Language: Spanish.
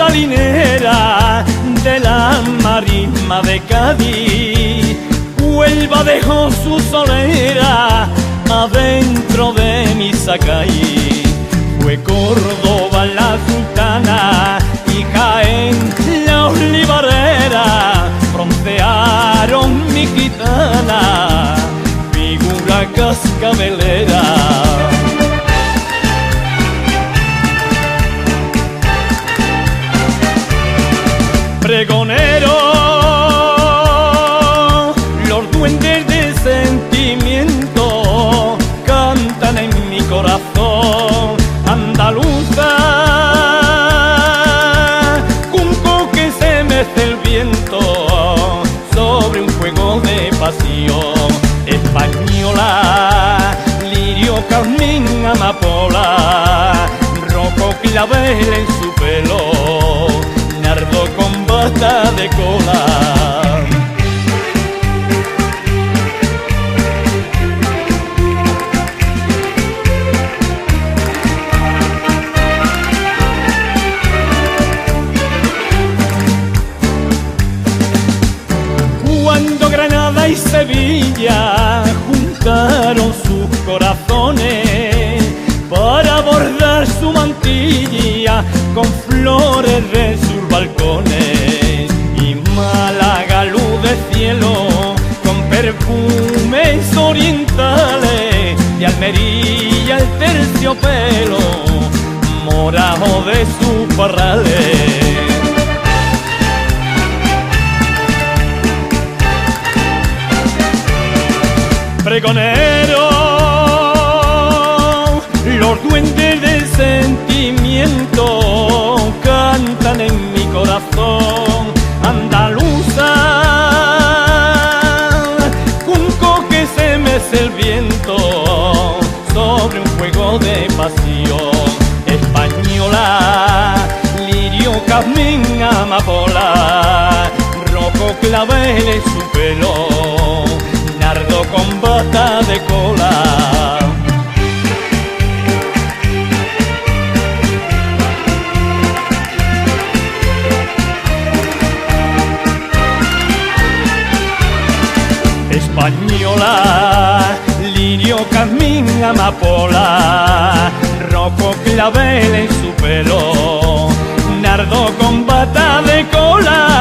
salinera de la marisma de Cádiz. Huelva dejó su solera adentro de mi Zacay. Fue Córdoba la sultana y Jaén la olivarera. Broncearon mi gitana, figura cascabelera. Pregonero, los duendes de sentimiento cantan en mi corazón. Andaluza, junco que se mece el viento sobre un fuego de pasión. Española, lirio, carmín, amapola, rojo clavel en su pelo, nardo con bata de cola. Cuando Granada y Sevilla juntaron sus corazones para bordar su mantilla con flores de sus balcones, y Málaga luz de cielo con perfumes orientales, de Almería el terciopelo morado de sus parrales. Pregonero, los duendes del sentimiento cantan en mi corazón. Andaluza, junco que se mece el viento sobre un fuego de pasión. Española, lirio, jazmín, amapola, rojo clavel en su pelo, nardo con bata de cola. Española, lirio, jazmín, amapola, rojo clavel en su pelo, nardo con bata de cola.